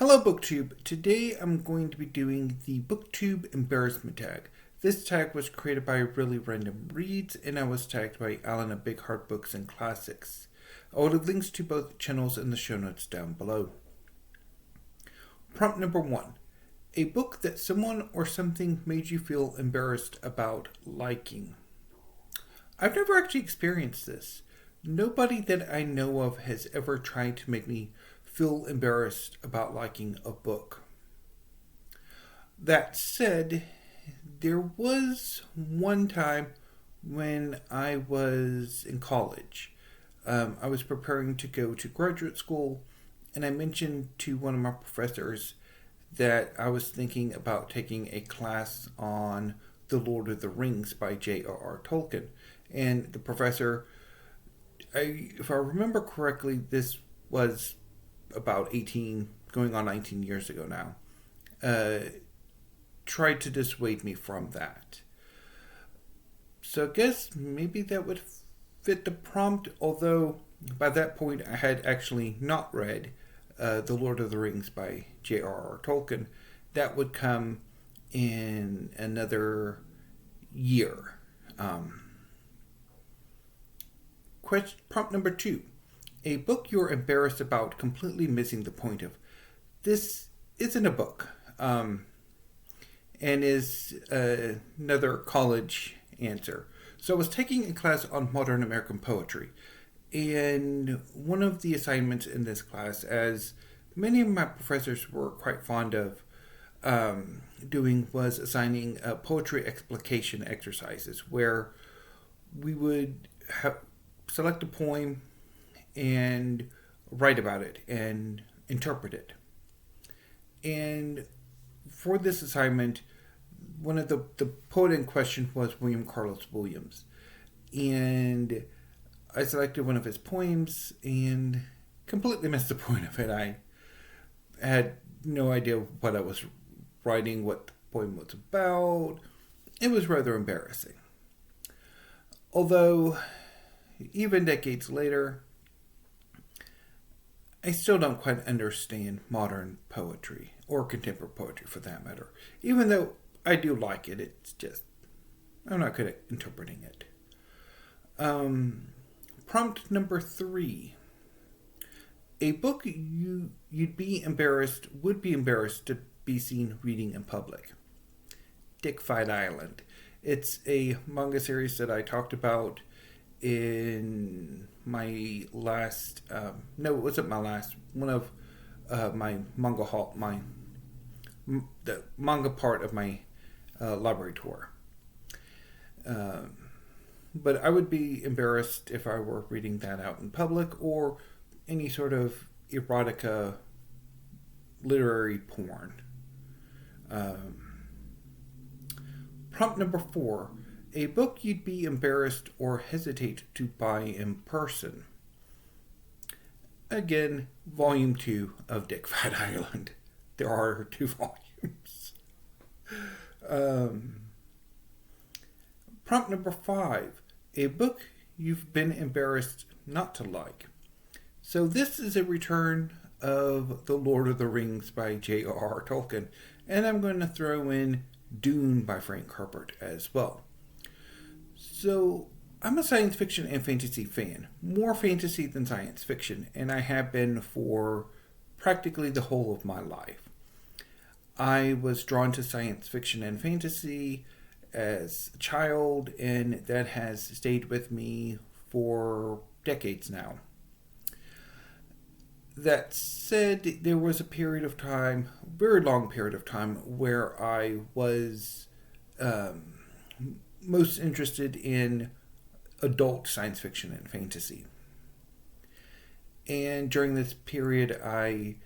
Hello BookTube. Today I'm going to be doing the BookTube Embarrassment Tag. This tag was created by Really Random Reads and I was tagged by Alan of Big Hard Books and Classics. I will have links to both channels in the show notes down below. Prompt number 1. A book that someone or something made you feel embarrassed about liking. I've never actually experienced this. Nobody that I know of has ever tried to make me feel embarrassed about liking a book. That said, there was one time when I was in college. I was preparing to go to graduate school, and I mentioned to one of my professors that I was thinking about taking a class on The Lord of the Rings by J.R.R. Tolkien. And the professor, if I remember correctly, this was about 18, going on 19 years ago now, tried to dissuade me from that. So I guess maybe that would fit the prompt, although by that point I had actually not read The Lord of the Rings by J.R.R. Tolkien. That would come in another year. Prompt number 2. A book you're embarrassed about completely missing the point of. This isn't a book, and is another college answer. So I was taking a class on modern American poetry, and one of the assignments in this class, as many of my professors were quite fond of doing, was assigning poetry explication exercises, where we would select a poem and write about it and interpret it. And for this assignment, one of the poet in question was William Carlos Williams. And I selected one of his poems and completely missed the point of it. I had no idea what I was writing, what the poem was about. It was rather embarrassing. Although, even decades later, I still don't quite understand modern poetry, or contemporary poetry for that matter. Even though I do like it, it's just, I'm not good at interpreting it. Prompt number 3. A book would be embarrassed to be seen reading in public. Dick Fight Island. It's a manga series that I talked about in my last, no, it wasn't my last, one of my manga haul, the manga part of my library tour. But I would be embarrassed if I were reading that out in public, or any sort of erotica literary porn. Prompt number 4. A book you'd be embarrassed or hesitate to buy in person. Again, volume 2 of Dick Fight Island. There are 2 volumes. Prompt number 5. A book you've been embarrassed not to like. So this is a return of The Lord of the Rings by J.R.R. Tolkien. And I'm going to throw in Dune by Frank Herbert as well. So, I'm a science fiction and fantasy fan. More fantasy than science fiction, and I have been for practically the whole of my life. I was drawn to science fiction and fantasy as a child, and that has stayed with me for decades now. That said, there was a period of time, a very long period of time, where I was most interested in adult science fiction and fantasy. And during this period, I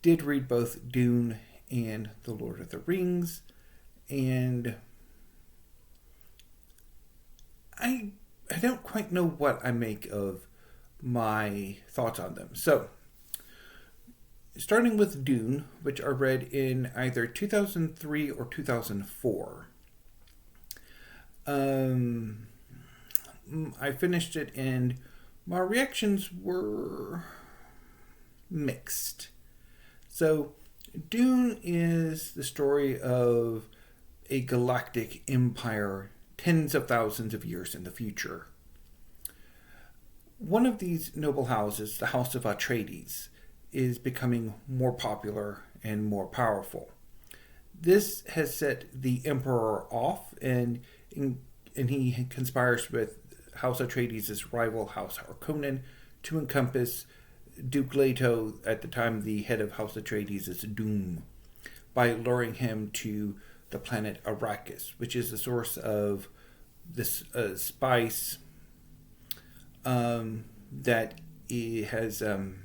did read both Dune and The Lord of the Rings, and I don't quite know what I make of my thoughts on them. So, starting with Dune, which I read in either 2003 or 2004. I finished it and my reactions were mixed. So Dune is the story of a galactic empire tens of thousands of years in the future. One of these noble houses, the House of Atreides, is becoming more popular and more powerful. This has set the Emperor off, and he conspires with House Atreides' rival, House Harkonnen, to encompass Duke Leto, at the time the head of House Atreides' Doom, by luring him to the planet Arrakis, which is the source of this spice that it has some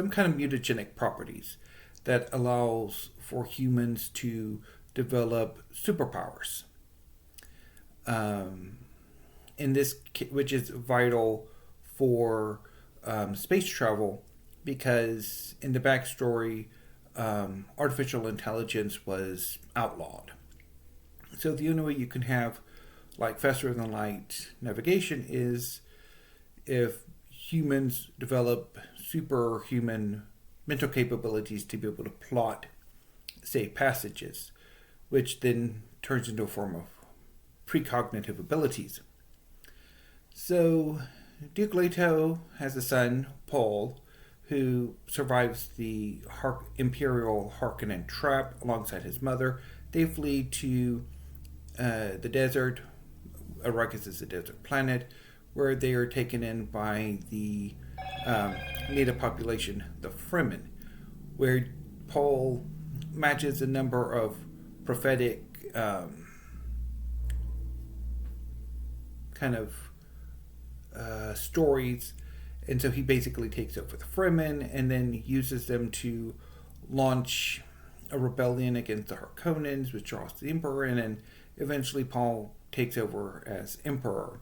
kind of mutagenic properties that allows for humans to develop superpowers. In this, which is vital for space travel, because in the backstory, artificial intelligence was outlawed. So the only way you can have like faster than light navigation is if humans develop superhuman mental capabilities to be able to plot safe passages, which then turns into a form of precognitive abilities. So Duke Leto has a son, Paul, who survives the Imperial Harkonnen trap alongside his mother. They flee to the desert. Arrakis is a desert planet, where they are taken in by the native population, the Fremen, where Paul matches a number of prophetic kind of stories, and so he basically takes over the Fremen and then uses them to launch a rebellion against the Harkonnens, which draws the Emperor in, and eventually Paul takes over as Emperor,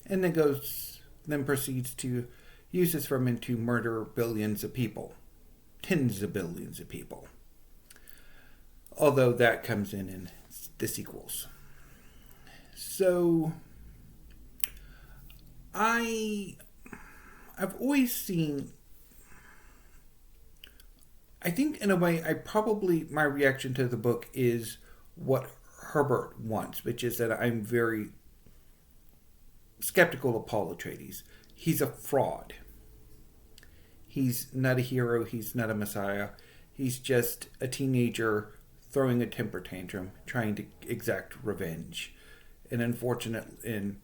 and then proceeds to use his Fremen to murder billions of people, tens of billions of people. Although that comes in the sequels. So I've always seen, I think in a way, my reaction to the book is what Herbert wants, which is that I'm very skeptical of Paul Atreides. He's a fraud. He's not a hero. He's not a messiah. He's just a teenager throwing a temper tantrum, trying to exact revenge. And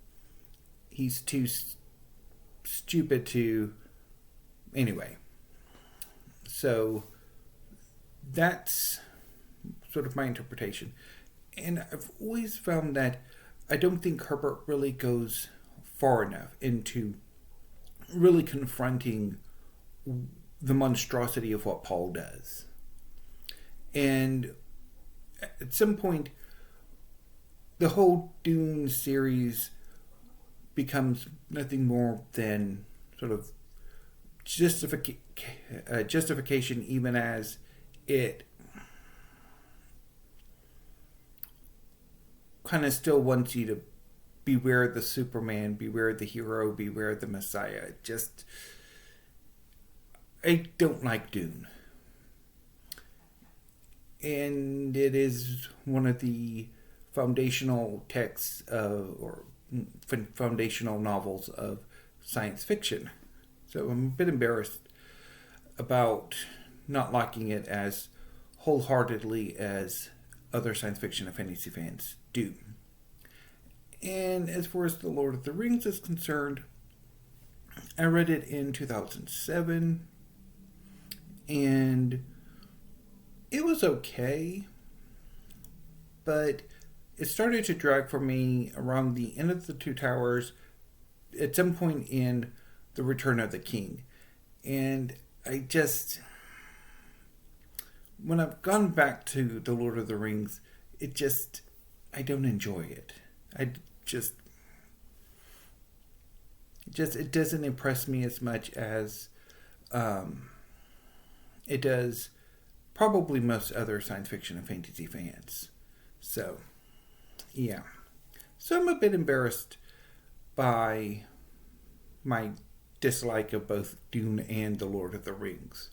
he's too stupid to... Anyway. So that's sort of my interpretation. And I've always found that I don't think Herbert really goes far enough into really confronting the monstrosity of what Paul does. And at some point, the whole Dune series becomes nothing more than sort of justification, even as it kind of still wants you to beware the Superman, beware the hero, beware the Messiah. I don't like Dune. And it is one of the foundational texts or foundational novels of science fiction. So I'm a bit embarrassed about not liking it as wholeheartedly as other science fiction and fantasy fans do. And as far as The Lord of the Rings is concerned, I read it in 2007, and it was okay, but it started to drag for me around the end of The Two Towers, at some point in The Return of the King. And when I've gone back to The Lord of the Rings, I don't enjoy it. It doesn't impress me as much as it does probably most other science fiction and fantasy fans. So, yeah. So I'm a bit embarrassed by my dislike of both Dune and The Lord of the Rings.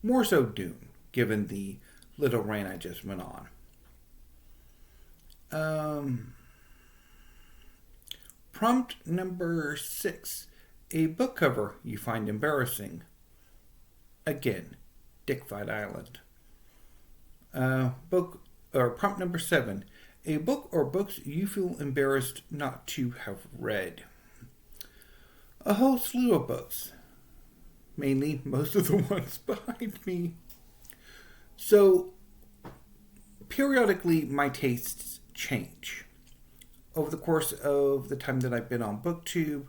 More so Dune, given the little rant I just went on. Prompt number 6. A book cover you find embarrassing. Again, Dick Fight Island. Prompt number 7. A book or books you feel embarrassed not to have read. A whole slew of books. Mainly, most of the ones behind me. So, periodically, my tastes change. Over the course of the time that I've been on BookTube,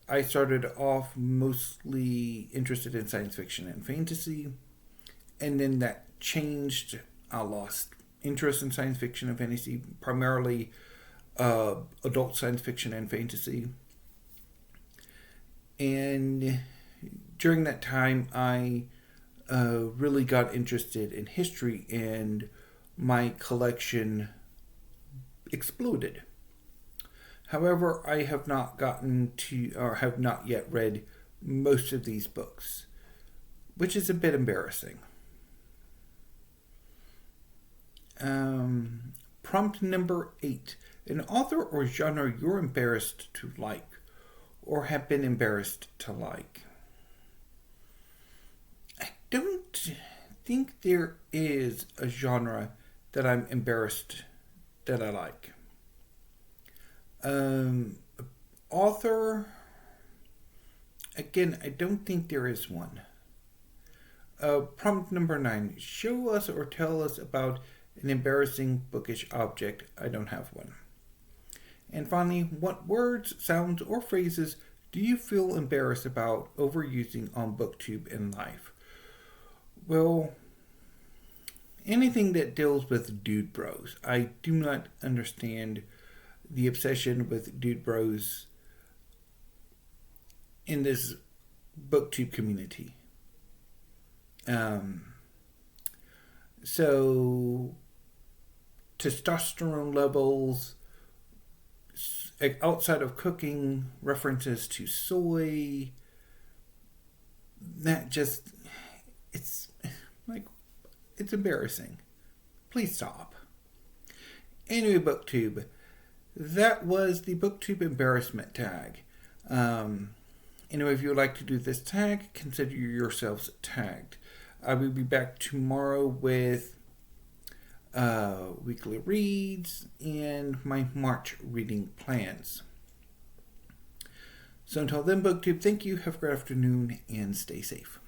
I started off mostly interested in science fiction and fantasy, and then that changed. I lost interest in science fiction and fantasy, primarily adult science fiction and fantasy. And during that time, I really got interested in history, and my collection exploded. However, I have not have not yet read most of these books, which is a bit embarrassing. Prompt number 8. An author or genre you're embarrassed to like, or have been embarrassed to like. I don't think there is a genre that I'm embarrassed that I like. Author, again, I don't think there is one. Prompt number 9. Show us or tell us about an embarrassing bookish object. I don't have one. And finally, what words, sounds, or phrases do you feel embarrassed about overusing on BookTube in life? Well, anything that deals with dude bros. I do not understand the obsession with dude bros in this BookTube community. So, testosterone levels, outside of cooking, references to soy, it's embarrassing. Please stop. Anyway, BookTube, that was the BookTube Embarrassment Tag. Anyway, if you would like to do this tag, consider yourselves tagged. I will be back tomorrow with weekly reads and my March reading plans. So until then, BookTube, thank you, have a great afternoon, and stay safe.